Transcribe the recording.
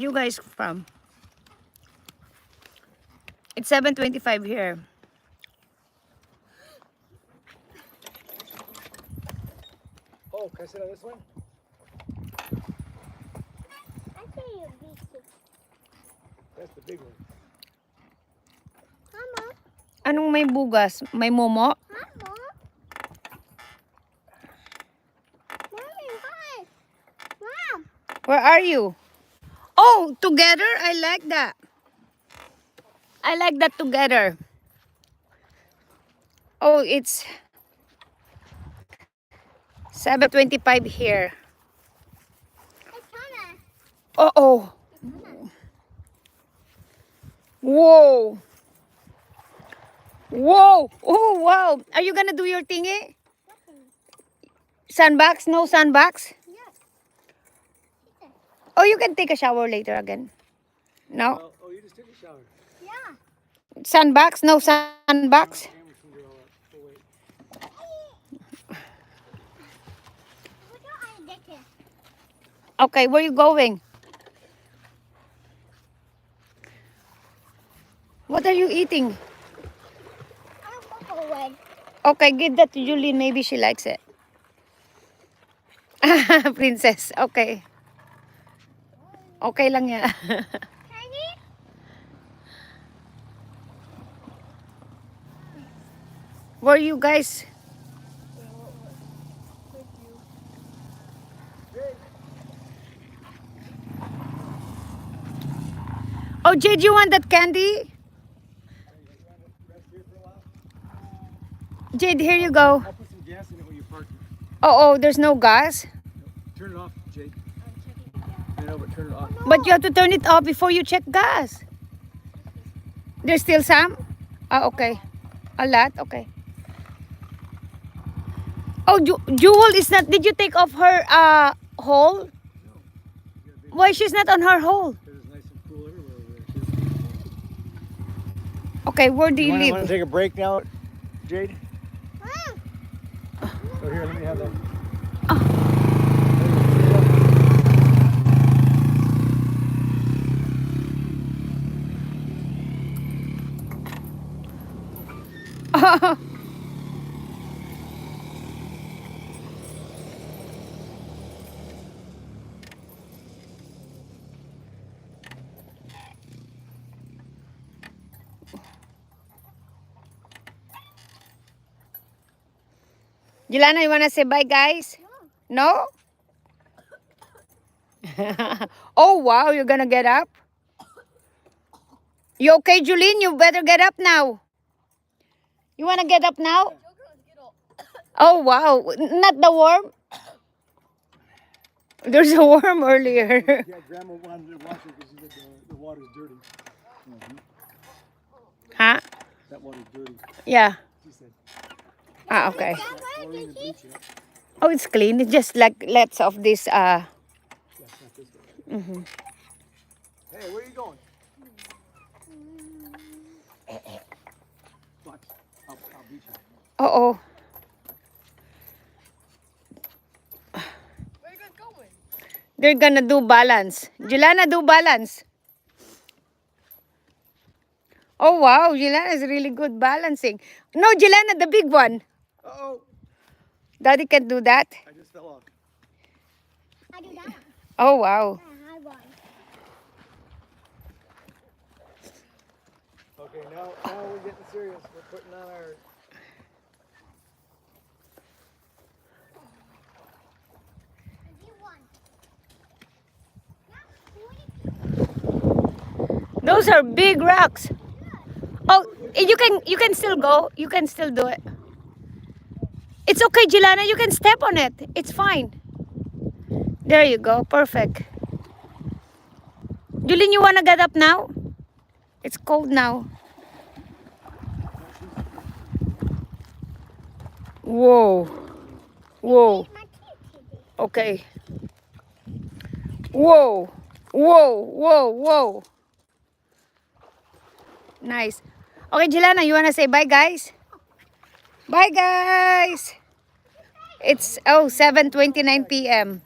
you guys from? It's 7:25 here. Oh, can I sit on this one? I see you beach. That's the big one. Mama, Anong may bugas? May momo? Mama. Mommy, hi. Mom. Where are you? Oh, together? I like that. I like that together. Oh, it's 7:25 here. It's Hannah. Uh-oh. Whoa. Whoa. Oh, wow. Are you gonna do your thingy? Sandbox? No sandbox? Yes. Oh, you can take a shower later again. No? Oh, you just took a shower. Yeah. Sandbox? No sandbox? Cameras can get all that. Oh, wait. Look how I get it. Okay, where you going? What are you eating? I'll walk away. Okay, give that to Julie. Maybe she likes it. Princess. Okay. Okay lang yan. Tiny? Where you guys? Oh, Jade, you want that candy? Jade, here you go. I'll put some gas in it when you park it. Oh, there's no gas. Turn it off, Jake. I know, but turn it off. But you have to turn it off before you check gas. There's still some? Ah, okay. A lot? Okay. Oh, Jewel is not... Did you take off her hole? Why she's not on her hole? Because it's nice and cool everywhere over there, too. Okay, where do you Want to live? take a break now, Jade? Mom. Oh, here, let me have that. Jelana, you wanna say bye, guys? No? Oh, wow, you're gonna get up? You okay, Julene? You better get up now. You wanna get up now? Oh, wow. Not the worm? There's a worm earlier. Yeah, Grandma wanted to wash it because she said the water's dirty. Huh? That water's dirty, Yeah. she said. Ah, okay. Chlorine and bleach in it. Oh, it's clean. It's just like lots of this, Yeah, it's not this way. mhm. Hey, where are you going? Watch. I'll beat you. Oh. Where are you guys going? They're gonna do balance. Jelana, do balance. Oh, wow. Jelana is really good balancing. No, Jelana, the big one. Uh-oh. Daddy can do that. I just fell off. I do that. Oh, wow. I had one. Okay, now we're getting serious. We're putting on our... Those are big rocks. Oh, you can still go. You can still do it. It's okay, Jelana. You can step on it. It's fine. There you go. Perfect. Julene, you wanna get up now? It's cold now. Whoa. Whoa. My teeth. Okay. Whoa. Whoa. Nice. Okay, Jelana, you wanna say bye, guys? Bye, guys. It's 7:29 p.m.